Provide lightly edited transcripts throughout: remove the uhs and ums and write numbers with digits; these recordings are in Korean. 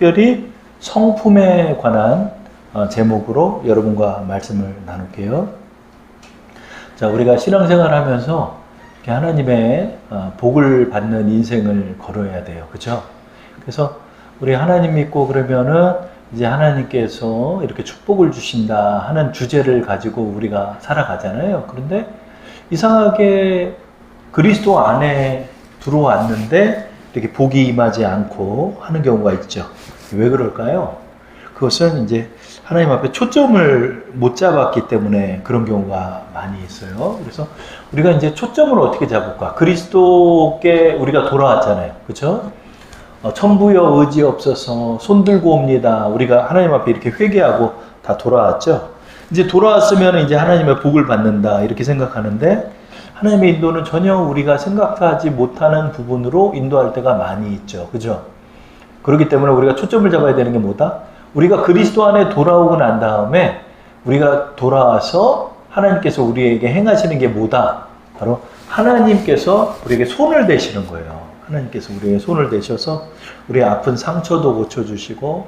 특별히 성품에 관한 제목으로 여러분과 말씀을 나눌게요. 자, 우리가 신앙생활 하면서 하나님의 복을 받는 인생을 걸어야 돼요. 그렇죠? 그래서 우리 하나님 믿고 그러면은 이제 하나님께서 이렇게 축복을 주신다 하는 주제를 가지고 우리가 살아가잖아요. 그런데 이상하게 그리스도 안에 들어왔는데 이렇게 복이 임하지 않고 하는 경우가 있죠. 왜 그럴까요? 그것은 이제 하나님 앞에 초점을 못 잡았기 때문에 그런 경우가 많이 있어요. 그래서 우리가 이제 초점을 어떻게 잡을까? 그리스도께 우리가 돌아왔잖아요. 그렇죠? 천부여 의지 없어서 손 들고 옵니다. 우리가 하나님 앞에 이렇게 회개하고 다 돌아왔죠. 이제 돌아왔으면 이제 하나님의 복을 받는다 이렇게 생각하는데 하나님의 인도는 전혀 우리가 생각하지 못하는 부분으로 인도할 때가 많이 있죠. 그죠? 그렇기 때문에 우리가 초점을 잡아야 되는 게 뭐다? 우리가 그리스도 안에 돌아오고 난 다음에 우리가 돌아와서 하나님께서 우리에게 행하시는 게 뭐다? 바로 하나님께서 우리에게 손을 대시는 거예요. 하나님께서 우리에게 손을 대셔서 우리의 아픈 상처도 고쳐주시고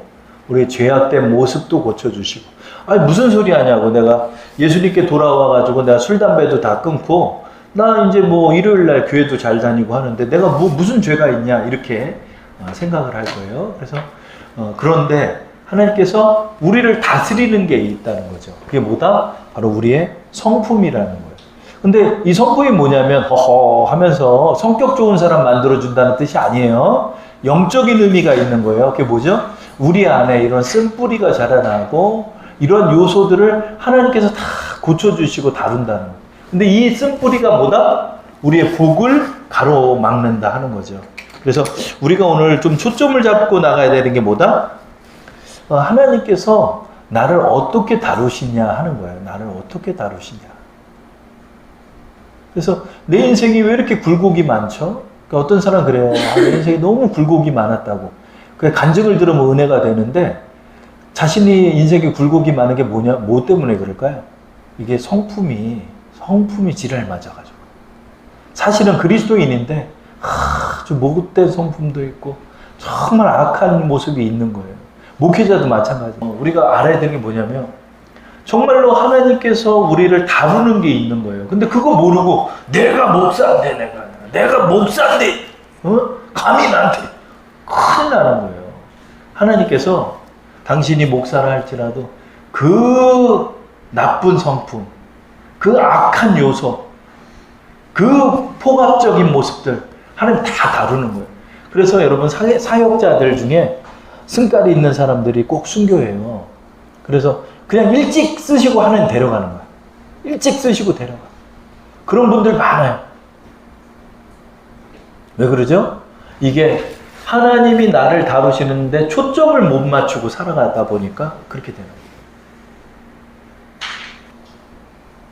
우리의 죄악된 모습도 고쳐주시고 아니 무슨 소리 하냐고 내가 예수님께 돌아와가지고 내가 술 담배도 다 끊고 나 이제 뭐 일요일날 교회도 잘 다니고 하는데 내가 무슨 죄가 있냐 이렇게 생각을 할 거예요. 그래서 그런데 하나님께서 우리를 다스리는 게 있다는 거죠. 그게 뭐다? 바로 우리의 성품이라는 거예요. 근데 이 성품이 뭐냐면 허허 하면서 성격 좋은 사람 만들어준다는 뜻이 아니에요. 영적인 의미가 있는 거예요. 그게 뭐죠? 우리 안에 이런 쓴뿌리가 자라나고 이런 요소들을 하나님께서 다 고쳐주시고 다룬다는 거예요. 근데 이 쓴뿌리가 뭐다? 우리의 복을 가로막는다 하는 거죠. 그래서 우리가 오늘 좀 초점을 잡고 나가야 되는 게 뭐다? 하나님께서 나를 어떻게 다루시냐 하는 거예요. 나를 어떻게 다루시냐. 그래서 내 인생이 왜 이렇게 굴곡이 많죠? 그러니까 어떤 사람은 그래요. 내 인생이 너무 굴곡이 많았다고. 그 간증을 들으면 은혜가 되는데 자신이 인생에 굴곡이 많은 게 뭐냐? 뭐 때문에 그럴까요? 이게 성품이 지랄 맞아가지고. 사실은 그리스도인인데 좀 못된 성품도 있고 정말 악한 모습이 있는 거예요. 목회자도 마찬가지. 우리가 알아야 되는 게 뭐냐면 정말로 하나님께서 우리를 다루는 게 있는 거예요. 근데 그거 모르고 내가 목사인데 내가 목사인데 감히 나한테 큰일 나는 거예요. 하나님께서 당신이 목사를 할지라도 그 나쁜 성품, 그 악한 요소, 그 폭압적인 모습들 하나님 다 다루는 거예요. 그래서 여러분 사역자들 중에 승깔이 있는 사람들이 꼭 순교해요. 그래서 그냥 일찍 쓰시고 하나님 데려가는 거예요. 일찍 쓰시고 데려가. 그런 분들 많아요. 왜 그러죠? 이게 하나님이 나를 다루시는데 초점을 못 맞추고 살아가다 보니까 그렇게 되는 거예요.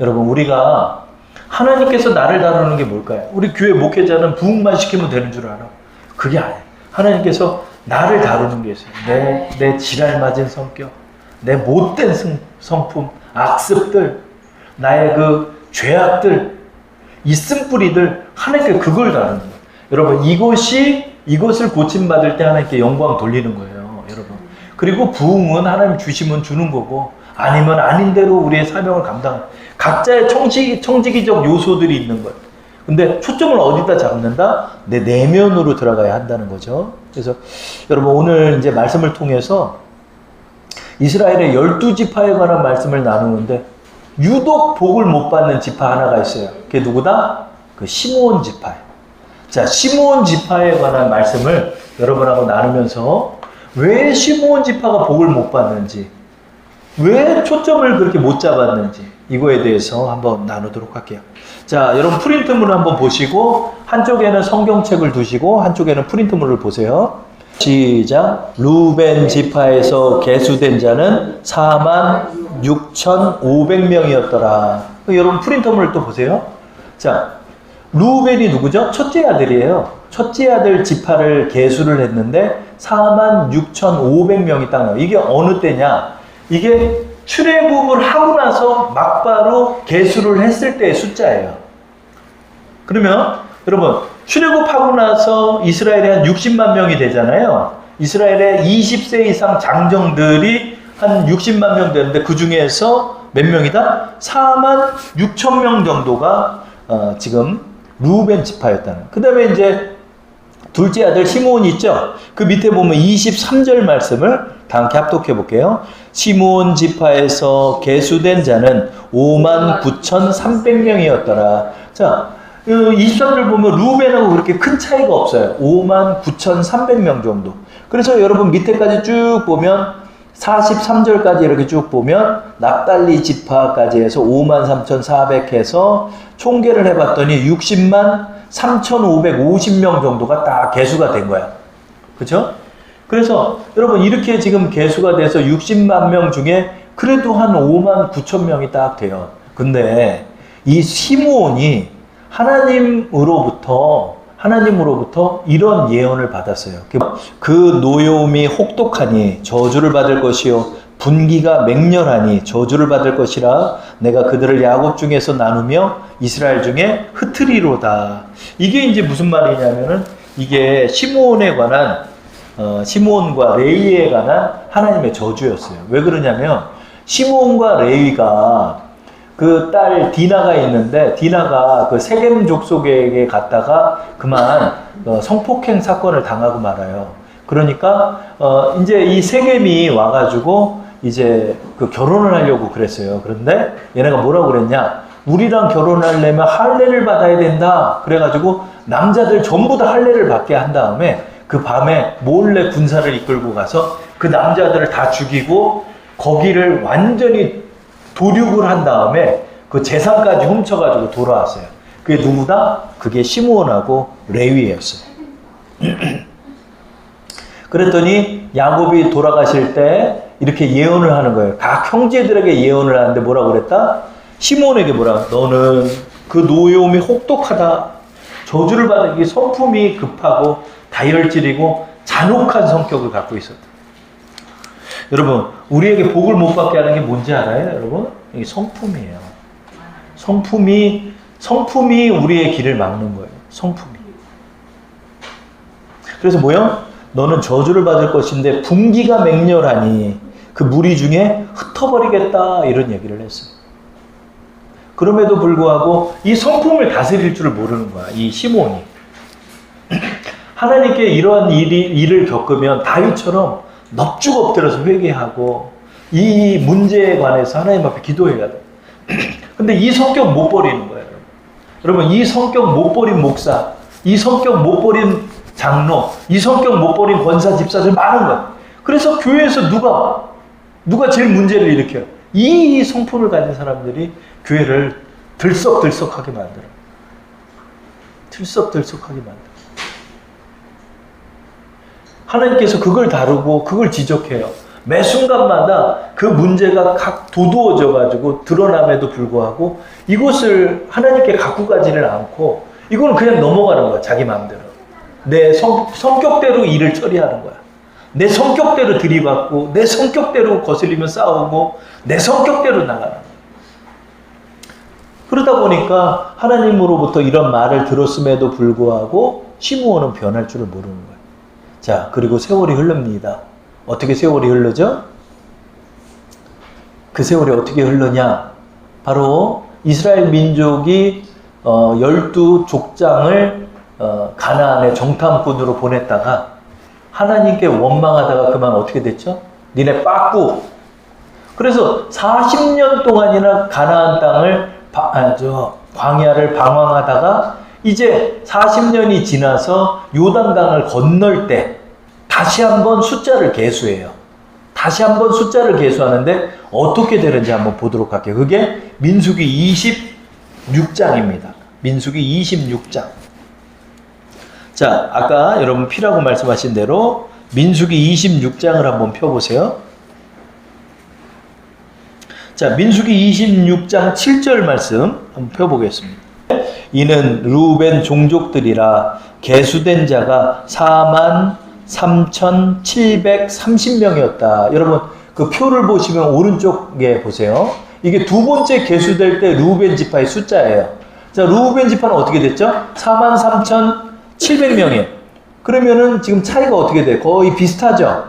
여러분 우리가 하나님께서 나를 다루는 게 뭘까요? 우리 교회 목회자는 부흥만 시키면 되는 줄 알아. 그게 아니에요. 하나님께서 나를 다루는 게 있어요. 내 지랄 맞은 성격, 내 못된 성품, 악습들, 나의 그 죄악들, 이 쓴뿌리들 하나님께 그걸 다루는 거예요. 여러분 이것을 고침받을 때 하나님께 영광 돌리는 거예요. 여러분. 그리고 부흥은 하나님 주시면 주는 거고 아니면 아닌 대로 우리의 사명을 감당하는 각자의 청지기적 요소들이 있는 거예요. 근데 초점을 어디다 잡는다? 내 내면으로 들어가야 한다는 거죠. 그래서 여러분 오늘 이제 말씀을 통해서 이스라엘의 12지파에 관한 말씀을 나누는데 유독 복을 못 받는 지파 하나가 있어요. 그게 누구다? 그 시므온 지파예요. 자, 시므온 지파에 관한 말씀을 여러분하고 나누면서 왜 시므온 지파가 복을 못 받는지, 왜 초점을 그렇게 못 잡았는지 이거에 대해서 한번 나누도록 할게요. 자, 여러분 프린트물을 한번 보시고 한쪽에는 성경책을 두시고 한쪽에는 프린트물을 보세요. 시작. 루벤 지파에서 계수된 자는 46,500명이었더라. 여러분 프린터물을 또 보세요. 자, 루벤이 누구죠? 첫째 아들이에요. 첫째 아들 지파를 계수를 했는데 46,500명이 딱 나와요. 이게 어느 때냐? 이게 출애굽을 하고 나서 막바로 계수를 했을 때의 숫자예요. 그러면 여러분 출애굽하고 나서 이스라엘이 한 60만 명이 되잖아요. 이스라엘의 20세 이상 장정들이 한 60만 명 되는데 그 중에서 몇 명이다? 4만 6천 명 정도가 지금 루벤 지파였다는. 그 다음에 이제 둘째 아들 시므온 있죠? 그 밑에 보면 23절 말씀을 다 함께 합독해 볼게요. 시므온 지파에서 계수된 자는 5만 9,300명이었더라. 자, 23절 보면 루벤하고 그렇게 큰 차이가 없어요. 5만 9,300명 정도. 그래서 여러분 밑에까지 쭉 보면 43절까지 이렇게 쭉 보면 납달리 지파까지 해서 53,400 해서 총계를 해봤더니 60만 3,550명 정도가 다 개수가 된 거야. 그렇죠? 그래서 여러분 이렇게 지금 개수가 돼서 60만 명 중에 그래도 한 5만 9천 명이 딱 돼요. 근데 이 시므온이 하나님으로부터 이런 예언을 받았어요. 그 노여움이 혹독하니 저주를 받을 것이요 분기가 맹렬하니 저주를 받을 것이라 내가 그들을 야곱 중에서 나누며 이스라엘 중에 흩으리로다. 이게 이제 무슨 말이냐면은 이게 시므온에 관한 시므온과 레위에 관한 하나님의 저주였어요. 왜 그러냐면 시므온과 레위가 그 딸 디나가 있는데 디나가 그 세겜 족속에게 갔다가 그만 성폭행 사건을 당하고 말아요. 그러니까 이제 이 세겜이 와가지고 이제 그 결혼을 하려고 그랬어요. 그런데 얘네가 뭐라고 그랬냐? 우리랑 결혼하려면 할례를 받아야 된다. 그래가지고 남자들 전부 다 할례를 받게 한 다음에 그 밤에 몰래 군사를 이끌고 가서 그 남자들을 다 죽이고 거기를 완전히 도륙을 한 다음에 그 재산까지 훔쳐가지고 돌아왔어요. 그게 누구다? 그게 시므온하고 레위였어요. 그랬더니 야곱이 돌아가실 때 이렇게 예언을 하는 거예요. 각 형제들에게 예언을 하는데 뭐라고 그랬다? 시므온에게 뭐라? 너는 그 노여움이 혹독하다. 저주를 받기 성품이 급하고 다혈질이고 잔혹한 성격을 갖고 있었다. 여러분, 우리에게 복을 못 받게 하는 게 뭔지 알아요, 여러분? 이게 성품이에요. 성품이 우리의 길을 막는 거예요. 성품이. 그래서 뭐요? 너는 저주를 받을 것인데 분기가 맹렬하니 그 무리 중에 흩어버리겠다 이런 얘기를 했어요. 그럼에도 불구하고 이 성품을 다스릴 줄을 모르는 거야. 이 시므온이. 하나님께 이러한 일을 겪으면 다윗처럼 넙죽 엎드려서 회개하고 이 문제에 관해서 하나님 앞에 기도해야 돼. 근데 이 성격 못 버리는 거예요. 여러분 이 성격 못 버린 목사, 이 성격 못 버린 장로, 이 성격 못 버린 권사 집사들 많은 거예요. 그래서 교회에서 누가 제일 문제를 일으켜요? 이 성품을 가진 사람들이 교회를 들썩들썩하게 만들어요. 들썩들썩하게 만들어요. 하나님께서 그걸 다루고 그걸 지적해요. 매 순간마다 그 문제가 각 도두어져가지고 드러남에도 불구하고 이것을 하나님께 갖고 가지를 않고 이거는 그냥 넘어가는 거야. 자기 마음대로. 내 성격대로 일을 처리하는 거야. 내 성격대로 들이받고 내 성격대로 거슬리면 싸우고 내 성격대로 나가는 거야. 그러다 보니까 하나님으로부터 이런 말을 들었음에도 불구하고 시므온은 변할 줄을 모르는 거야. 자, 그리고 세월이 흐릅니다. 어떻게 세월이 흐르죠? 그 세월이 어떻게 흐르냐? 바로 이스라엘 민족이 12족장을 가나안의 정탐꾼으로 보냈다가 하나님께 원망하다가 그만 어떻게 됐죠? 니네 빠꾸. 그래서 40년 동안이나 가나안 땅을 광야를 방황하다가 이제 40년이 지나서 요단강을 건널 때 다시 한번 숫자를 계수해요. 다시 한번 숫자를 계수하는데 어떻게 되는지 한번 보도록 할게요. 그게 민수기 26장입니다. 민수기 26장. 자, 아까 여러분 피라고 말씀하신 대로 민수기 26장을 한번 펴보세요. 자, 민수기 26장 7절 말씀 한번 펴보겠습니다. 이는 루벤 종족들이라 계수된 자가 43,730명이었다. 여러분 그 표를 보시면 오른쪽에 보세요. 이게 두 번째 계수될 때 루벤 지파의 숫자예요. 자, 루벤 지파는 어떻게 됐죠? 43,700명이에요. 그러면은 지금 차이가 어떻게 돼? 거의 비슷하죠?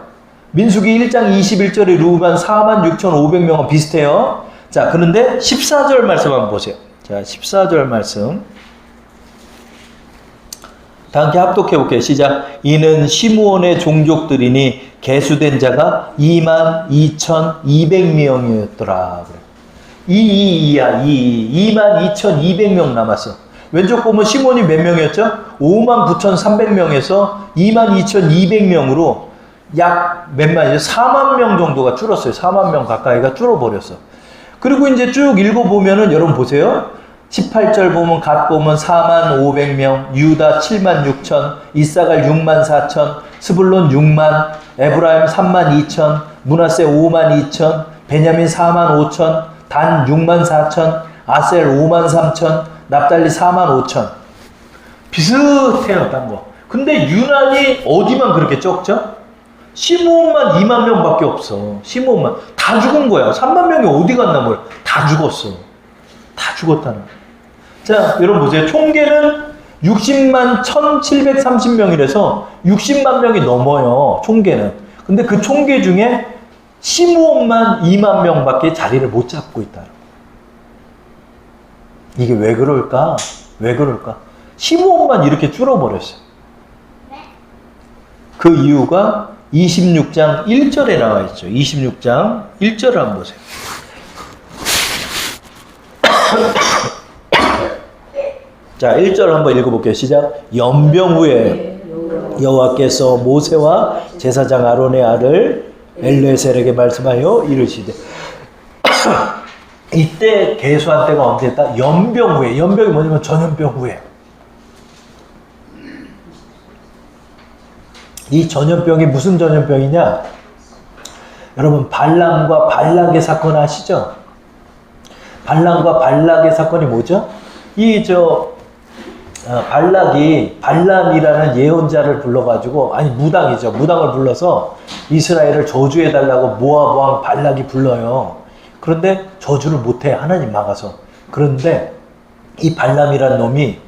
민수기 1장 21절에 루반 46,500명은 비슷해요. 자, 그런데 14절 말씀 한번 보세요. 자, 14절 말씀. 다 함께 합독해 볼게요. 시작. 이는 시므온의 종족들이니 계수된 자가 22,200명이었더라. 22,200명 남았어. 왼쪽 보면 시므온이 몇 명이었죠? 59,300명에서 22,200명으로 약 몇만이죠? 4만 명 정도가 줄었어요. 4만 명 가까이가 줄어버렸어. 그리고 이제 쭉 읽어보면은 여러분 보세요. 18절 보면 갓 보면 4만 500명, 유다 7만 6천, 이사갈 6만 4천, 스불론 6만, 에브라임 3만 2천, 므낫세 5만 2천, 베냐민 4만 5천, 단 6만 4천, 아셀 5만 3천, 납달리 4만 5천. 비슷해요, 딴 거. 근데 유난히 어디만 그렇게 적죠? 시므온만 2만 명밖에 없어. 시므온만. 다 죽은 거야. 3만 명이 어디 갔나 몰라. 다 죽었어. 다 죽었다는 거야. 자, 여러분 보세요. 총계는 60만 1730명이라서 60만 명이 넘어요. 총계는. 근데 그 총계 중에 시므온만 2만 명밖에 자리를 못 잡고 있다. 이게 왜 그럴까? 왜 그럴까? 시므온만 이렇게 줄어버렸어요. 그 이유가 26장 1절에 나와 있죠. 26장 1절을 한번 보세요. 자, 1절 한번 읽어볼게요. 시작. 연병 후에 여호와께서 모세와 제사장 아론의 아들 엘레셀에게 말씀하여 이르시되 이때 계수한 때가 언제였다? 연병 후에. 연병이 뭐냐면 전염병 후에. 이 전염병이 무슨 전염병이냐? 여러분 발람과 발락의 사건 아시죠? 발람과 발락의 사건이 뭐죠? 발락이 발람이라는 예언자를 불러가지고, 아니 무당이죠. 무당을 불러서 이스라엘을 저주해달라고 모압 왕 발락이 불러요. 그런데 저주를 못해. 하나님 막아서. 그런데 이 발람이라는 놈이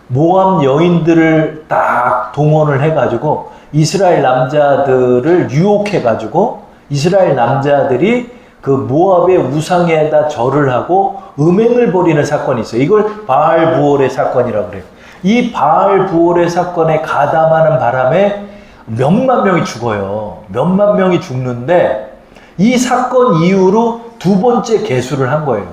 모압 여인들을 딱 동원을 해가지고 이스라엘 남자들을 유혹해가지고 이스라엘 남자들이 그 모압의 우상에다 절을 하고 음행을 벌이는 사건이 있어요. 이걸 바알 부올의 사건이라고 그래요. 이 바알 부올의 사건에 가담하는 바람에 몇만 명이 죽어요. 몇만 명이 죽는데 이 사건 이후로 두 번째 계수를 한 거예요.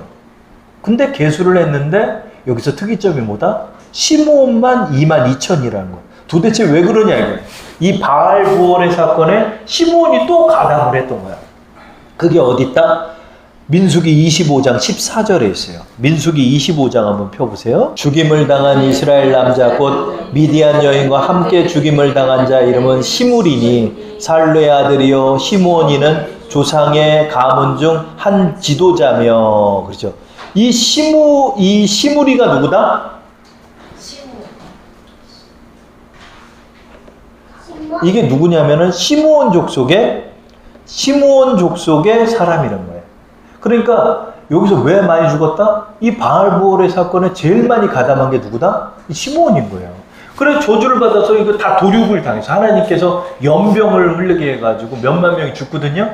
근데 계수를 했는데 여기서 특이점이 뭐다? 시므온만 22,000이라는 거예요. 도대체 왜 그러냐 이거예요. 이 바알 부올의 사건에 시므온이 또 가담을 했던 거야. 그게 어디 있다? 민수기 25장 14절에 있어요. 민수기 25장 한번 펴보세요. 죽임을 당한 이스라엘 남자 곧 미디안 여인과 함께 죽임을 당한 자 이름은 시므리니 살레의 아들이요 시므온이는 조상의 가문 중 한 지도자며. 그렇죠. 이 시므리가 누구다? 이게 누구냐면은 시므온 족속의 사람이란 거예요. 그러니까 여기서 왜 많이 죽었다? 이 바알 부올의 사건에 제일 많이 가담한 게 누구다? 이 시므온인 거예요. 그래서 저주를 받아서 이거 다 도륙을 당해서 하나님께서 연병을 흐르게 해가지고 몇만 명이 죽거든요.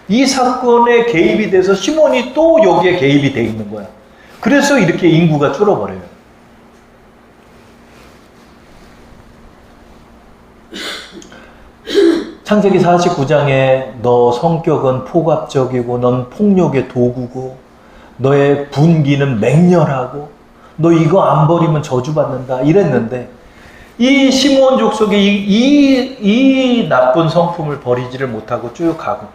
이 사건에 개입이 돼서 시므온이 또 여기에 개입이 돼 있는 거야. 그래서 이렇게 인구가 줄어버려요. 창세기 49장에 너 성격은 포갑적이고 넌 폭력의 도구고 너의 분기는 맹렬하고 너 이거 안 버리면 저주받는다 이랬는데 이 시므온 족속이 이 나쁜 성품을 버리지를 못하고 쭉 가고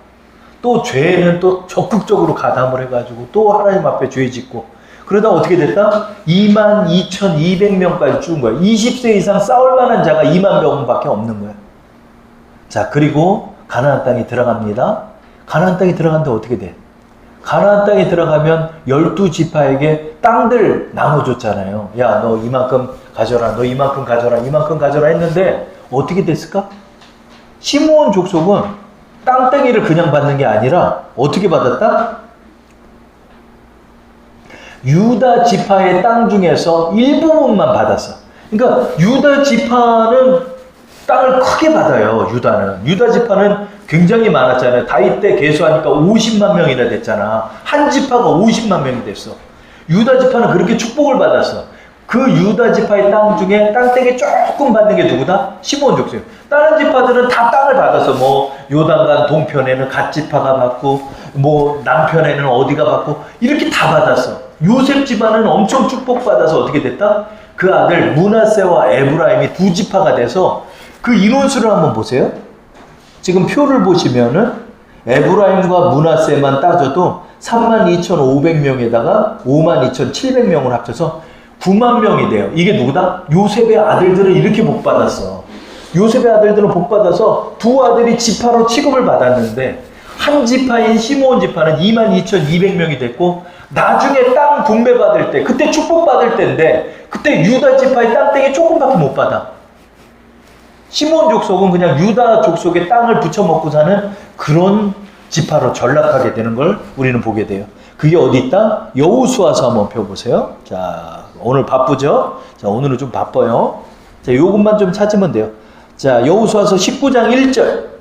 또 죄는 또 적극적으로 가담을 해가지고 또 하나님 앞에 죄 짓고 그러다 어떻게 됐다? 22,200명까지 죽은 거야. 20세 이상 싸울 만한 자가 2만 명밖에 없는 거야. 자, 그리고 가나안 땅에 들어갑니다. 가나안 땅에 들어갔는데 어떻게 돼? 가나안 땅에 들어가면 12지파에게 땅들 나눠줬잖아요. 야, 너 이만큼 가져라, 너 이만큼 가져라, 이만큼 가져라 했는데 어떻게 됐을까? 시므온 족속은 땅덩이를 그냥 받는 게 아니라 어떻게 받았다? 유다 지파의 땅 중에서 일부분만 받았어. 그러니까 유다 지파는 땅을 크게 받아요. 유다 지파는 굉장히 많았잖아요. 다윗 때 계수하니까 50만 명이나 됐잖아. 한 지파가 50만 명이 됐어. 유다 지파는 그렇게 축복을 받았어. 그 유다 지파의 땅 중에 땅땡이 조금 받는 게 누구다? 시므온 족속. 다른 지파들은 다 땅을 받았어. 뭐 요단강 동편에는 갓 지파가 받고, 뭐 남편에는 어디가 받고, 이렇게 다 받았어. 요셉 집안은 엄청 축복받아서 어떻게 됐다? 그 아들 므낫세와 에브라임이 두 지파가 돼서 그 인원수를 한번 보세요. 지금 표를 보시면은 에브라임과 므낫세만 따져도 32,500명에다가 52,700명을 합쳐서 9만 명이 돼요. 이게 누구다? 요셉의 아들들은 이렇게 복 받았어. 요셉의 아들들은 복 받아서 두 아들이 지파로 취급을 받았는데 한 지파인 시므온 지파는 22,200명이 됐고, 나중에 땅 분배 받을 때, 그때 축복 받을 때인데 그때 유다 지파의 땅땡이 조금밖에 못 받아. 시므온 족속은 그냥 유다 족속의 땅을 붙여먹고 사는 그런 지파로 전락하게 되는 걸 우리는 보게 돼요. 그게 어디 있다? 여호수아서 한번 펴보세요. 자, 오늘 바쁘죠? 자, 오늘은 좀 바빠요. 자, 요것만 좀 찾으면 돼요. 자, 여호수아서 19장 1절.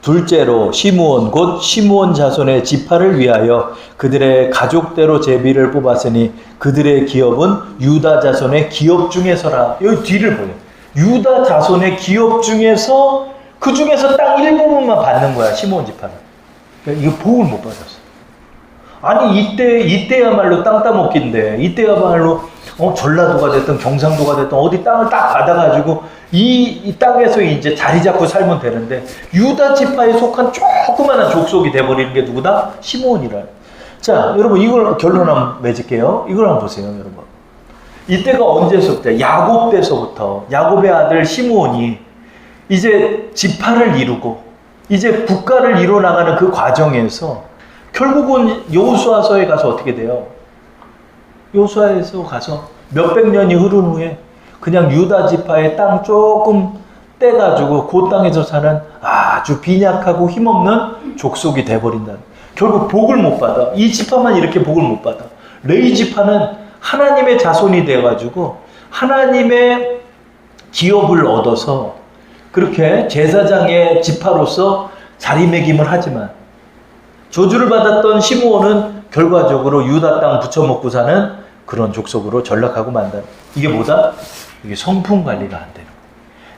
둘째로 시므온 곧 시므온 자손의 지파를 위하여 그들의 가족대로 제비를 뽑았으니 그들의 기업은 유다 자손의 기업 중에서라. 여기 뒤를 보세요. 유다 자손의 기업 중에서 그 중에서 땅 일부분만 받는 거야. 시므온 지파는. 그러니까 이거 복을 못 받았어. 아니 이때야말로 땅 따먹기인데, 이때야말로 전라도가 됐든 경상도가 됐든 어디 땅을 딱 받아가지고 이 땅에서 이제 자리 잡고 살면 되는데, 유다 지파에 속한 조그마한 족속이 돼버리는 게 누구다? 시므온이라. 자, 여러분 이걸 결론 한번 맺을게요. 이걸 한번 보세요, 여러분. 이때가 언제서부터? 야곱 때서부터 야곱의 아들 시므온이 이제 지파를 이루고 이제 국가를 이뤄나가는 그 과정에서 결국은 여호수아서에 가서 어떻게 돼요? 여호수아에서 가서 몇백 년이 흐른 후에 그냥 유다 지파의 땅 조금 떼가지고 그 땅에서 사는 아주 빈약하고 힘없는 족속이 돼버린다. 결국 복을 못 받아. 이 지파만 이렇게 복을 못 받아. 레위 지파는 하나님의 자손이 돼가지고 하나님의 기업을 얻어서 그렇게 제사장의 지파로서 자리매김을 하지만, 저주를 받았던 시므온은 결과적으로 유다 땅 붙여먹고 사는 그런 족속으로 전락하고 만다. 이게 뭐다? 이게 성품 관리가 안 되는 거예요.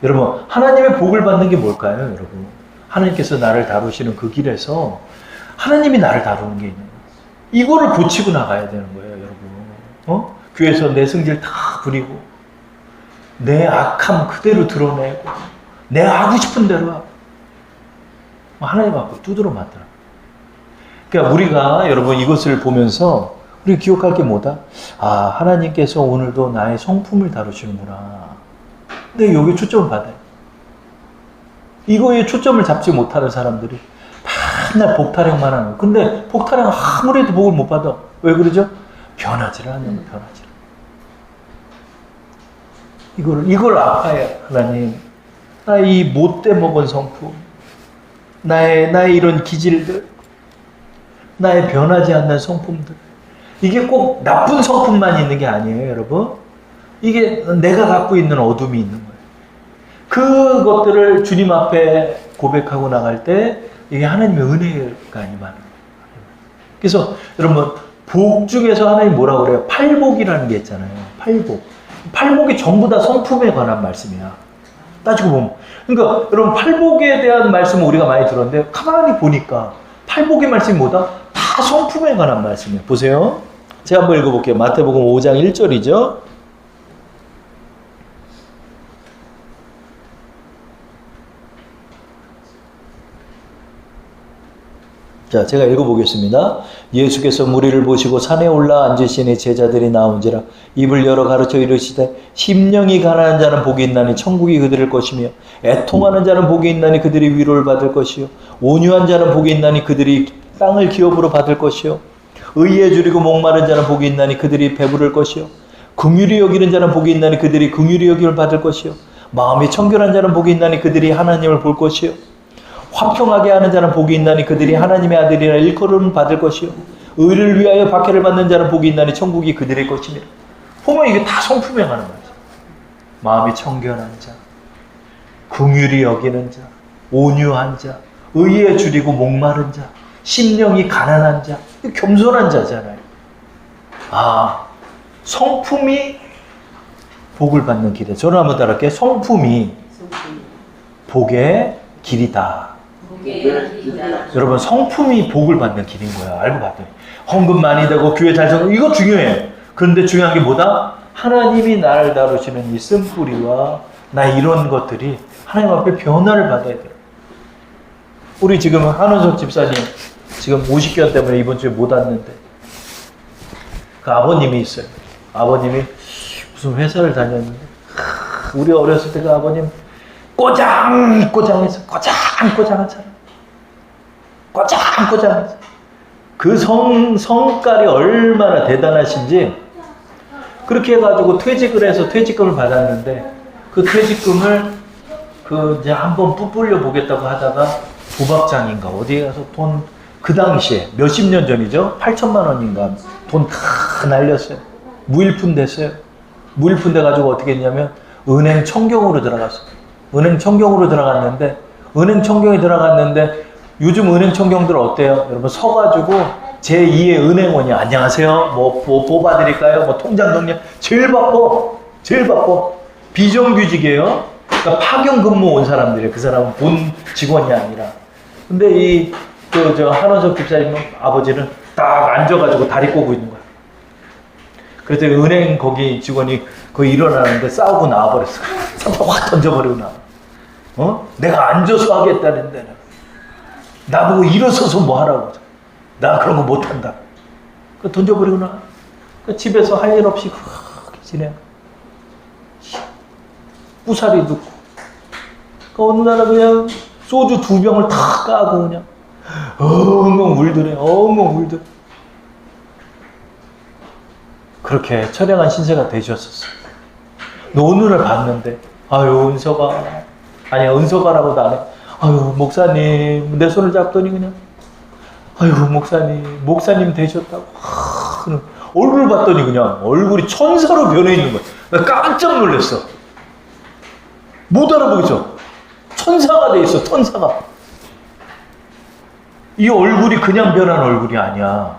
여러분, 하나님의 복을 받는 게 뭘까요, 여러분? 하나님께서 나를 다루시는 그 길에서 하나님이 나를 다루는 게 있는 거예요. 이거를 고치고 나가야 되는 거예요, 여러분. 교회에서 내 승질 다 부리고 내 악함 그대로 드러내고 내가 하고 싶은 대로 하고 하나님 앞에 두드러 맞더라. 그러니까 우리가 여러분 이것을 보면서 우리 기억할 게 뭐다? 아, 하나님께서 오늘도 나의 성품을 다루시는구나. 근데 여기 초점을 받아요. 이거에 초점을 잡지 못하는 사람들이 맨날 복타령만 하는 거예요. 근데 복타령 아무래도 복을 못 받아. 왜 그러죠? 변하지를 않는 거예요. 변하지. 이걸 아파요. 하나님, 나의 못돼 먹은 성품, 나의 이런 기질들, 나의 변하지 않는 성품들, 이게 꼭 나쁜 성품만 있는 게 아니에요, 여러분. 이게 내가 갖고 있는 어둠이 있는 거예요. 그것들을 주님 앞에 고백하고 나갈 때 이게 하나님의 은혜가 임하는 거예요. 그래서 여러분, 복 중에서 하나님 뭐라고 그래요? 팔복이라는 게 있잖아요. 팔복. 팔복이 전부 다 성품에 관한 말씀이야. 따지고 보면. 그러니까 여러분, 팔복에 대한 말씀을 우리가 많이 들었는데 가만히 보니까 팔복의 말씀이 뭐다? 다 성품에 관한 말씀이에요. 보세요. 제가 한번 읽어볼게요. 마태복음 5장 1절이죠. 자, 제가 읽어보겠습니다. 예수께서 무리를 보시고 산에 올라 앉으시니 제자들이 나온지라 입을 열어 가르쳐 이르시되 심령이 가난한 자는 복이 있나니 천국이 그들일 것이며 애통하는 자는 복이 있나니 그들이 위로를 받을 것이요 온유한 자는 복이 있나니 그들이 땅을 기업으로 받을 것이요 의에 줄이고 목마른 자는 복이 있나니 그들이 배부를 것이요 긍휼히 여기는 자는 복이 있나니 그들이 긍휼히 여김을 받을 것이요 마음이 청결한 자는 복이 있나니 그들이 하나님을 볼 것이요 화평하게 하는 자는 복이 있나니 그들이 하나님의 아들이라 일컬음을 받을 것이요 의를 위하여 박해를 받는 자는 복이 있나니 천국이 그들의 것이니라. 보면 이게 다 성품에 관한 거죠. 마음이 청결한 자, 긍휼히 여기는 자, 온유한 자, 의에 줄이고 목마른 자, 심령이 가난한 자, 겸손한 자잖아요. 아, 성품이 복을 받는 길이다. 저는 한번 따라할게요. 성품이 복의 길이다. 여러분, 성품이 복을 받는 길인 거야. 알고 봤더니 헌금 많이 되고 교회 잘 살고 이거 중요해요. 그런데 중요한 게 뭐다? 하나님이 나를 다루시는 이 쓴뿌리와 나 이런 것들이 하나님 앞에 변화를 받아야 돼요. 우리 지금 한원석 집사님 지금 50견 때문에 이번 주에 못 왔는데 그 아버님이 있어요. 아버님이 무슨 회사를 다녔는데 우리 어렸을 때 그 아버님 꼬장꼬장해서 꼬장꼬장한 사람. 꼬장꼬장해서 그 성깔이 얼마나 대단하신지 그렇게 해가지고 퇴직을 해서 퇴직금을 받았는데 그 퇴직금을 이제 한번 뿌풀려 보겠다고 하다가 부박장인가 어디에 가서 돈 그 당시에 몇십 년 전이죠. 8천만 원인가 돈 다 날렸어요. 무일푼 됐어요. 무일푼 돼가지고 어떻게 했냐면 은행 청경으로 들어갔어요. 은행 청경으로 들어갔는데 은행 청경에 들어갔는데 요즘 은행 청경들 어때요? 여러분 서가지고 제2의 은행원이 안녕하세요. 뭐 뽑아드릴까요? 뭐 통장 정리 제일 바빠. 비정규직이에요. 그러니까 파견 근무 온 사람들이에요. 그 사람은 본 직원이 아니라. 근데 저 한원석 집사님 아버지는 딱 앉아가지고 다리 꼬고 있는 거야. 그래서 은행 거기 직원이 거기 일어나는데 싸우고 나와버렸어. 상처 확 던져버리고 나와. 내가 앉아서 하겠다는데 나보고 일어서서 뭐 하라고. 나 그런 거 못한다. 던져버리고 나와. 집에서 할 일 없이 그렇게 지내. 꾸사리 듣고. 어느 날은 그냥 소주 2병을 다 까고 그냥 엉엉 울더래. 엉엉 울더래. 그렇게 처량한 신세가 되셨었어. 오늘을 봤는데 아유 은서가라고도 안 해. 아유 목사님 내 손을 잡더니 그냥 아유 목사님 되셨다고. 얼굴을 봤더니 그냥 얼굴이 천사로 변해 있는 거야. 나 깜짝 놀랐어. 못 알아보겠어. 천사가 돼 있어. 천사가. 이 얼굴이 그냥 변한 얼굴이 아니야.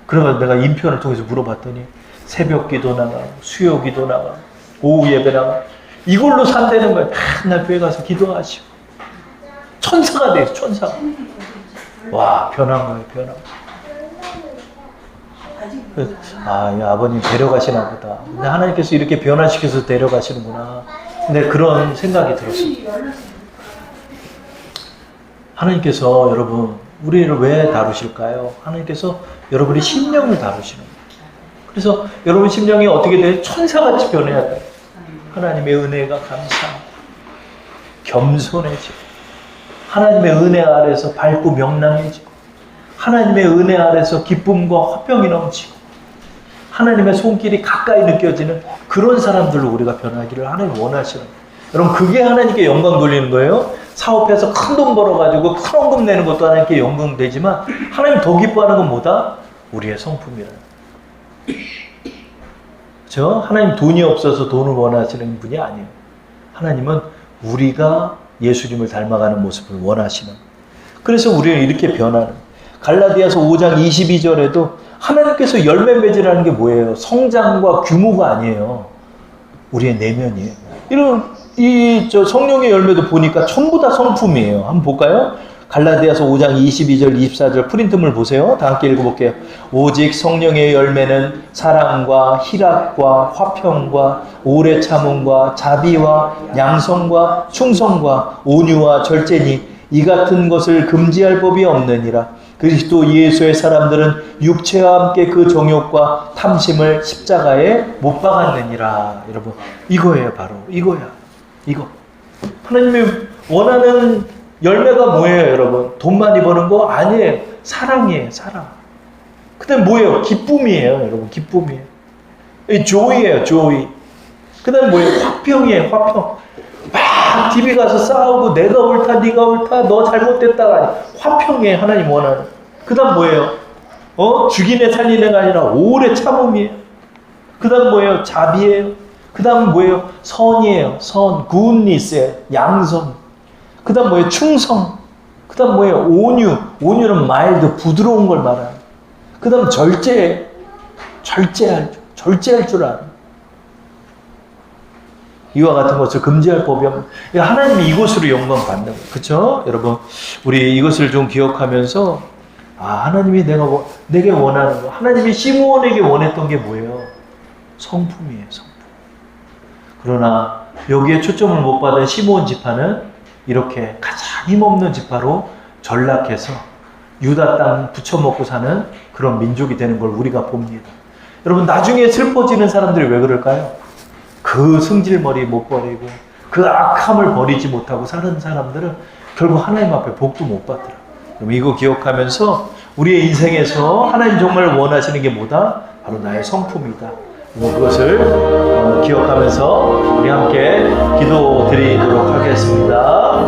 그래서 내가 인편을 통해서 물어봤더니 새벽 기도 나가고 수요 기도 나가고 오후 예배 나가고 이걸로 산다는 거야. 맨날 교회 가서 기도하시고 천사가 돼 있어. 천사가. 와 변한 거예요. 변한 거. 이 아버님 데려가시나 보다. 근데 하나님께서 이렇게 변화시켜서 데려가시는구나. 근데 그런 생각이 들었어요. 하나님께서 여러분 우리를 왜 다루실까요? 하나님께서 여러분의 심령을 다루시는 거예요. 그래서 여러분 심령이 어떻게 돼요? 천사같이 변해야 돼요. 하나님의 은혜가 감사하고 겸손해지고 하나님의 은혜 아래서 밝고 명랑해지고 하나님의 은혜 아래서 기쁨과 화평이 넘치고 하나님의 손길이 가까이 느껴지는 그런 사람들로 우리가 변하기를 하나님 원하시는 거예요. 여러분 그게 하나님께 영광 돌리는 거예요. 사업해서 큰 돈 벌어가지고 큰 헌금 내는 것도 하나님께 영광 되지만 하나님 더 기뻐하는 건 뭐다? 우리의 성품이라는 거예요. 하나님 돈이 없어서 돈을 원하시는 분이 아니에요. 하나님은 우리가 예수님을 닮아가는 모습을 원하시는 거예요. 그래서 우리는 이렇게 변하는 거예요. 갈라디아서 5장 22절에도 하나님께서 열매 맺으라는 게 뭐예요? 성장과 규모가 아니에요. 우리의 내면이에요. 이런 성령의 열매도 보니까 전부 다 성품이에요. 한번 볼까요? 갈라디아서 5장 22절 24절 프린트물 보세요. 다 함께 읽어볼게요. 오직 성령의 열매는 사랑과 희락과 화평과 오래 참음과 자비와 양성과 충성과 온유와 절제니 이 같은 것을 금지할 법이 없느니라. 그리스도 예수의 사람들은 육체와 함께 그 정욕과 탐심을 십자가에 못 박았느니라. 여러분 이거예요. 바로 이거야. 이거 하나님이 원하는 열매가 뭐예요? 여러분 돈 많이 버는 거 아니에요. 사랑이에요. 사랑. 그 다음에 뭐예요? 기쁨이에요. 여러분 기쁨이에요. 조이예요. 조이. 그 다음에 뭐예요? 화평이에요. 화평. 막 TV 가서 싸우고 내가 옳다 네가 옳다 너 잘못됐다. 화평이에요. 하나님 원하는. 그 다음 뭐예요? 죽이네 살리네가 아니라 오래 참음이에요. 그 다음 뭐예요? 자비예요. 그 다음은 뭐예요? 선이에요. 선, goodness예요. 양선. 그 다음 뭐예요? 충성. 그 다음 뭐예요? 온유. 온유는 mild, 부드러운 걸 말하는. 그 다음 절제. 절제할 줄 아는. 이와 같은 것을 금지할 법이 없는. 하나님이 이것으로 영광 받는 거예요. 그쵸? 여러분, 우리 이것을 좀 기억하면서, 하나님이 내게 원하는 거. 하나님이 시므온에게 원했던 게 뭐예요? 성품이에요, 성품. 그러나 여기에 초점을 못 받은 시므온 지파는 이렇게 가장 힘없는 지파로 전락해서 유다 땅 부쳐먹고 사는 그런 민족이 되는 걸 우리가 봅니다. 여러분, 나중에 슬퍼지는 사람들이 왜 그럴까요? 그 승질머리 못 버리고 그 악함을 버리지 못하고 사는 사람들은 결국 하나님 앞에 복도 못 받더라. 그럼 이거 기억하면서 우리의 인생에서 하나님 정말 원하시는 게 뭐다? 바로 나의 성품이다. 그것을 기억하면서 우리 함께 기도 드리도록 하겠습니다.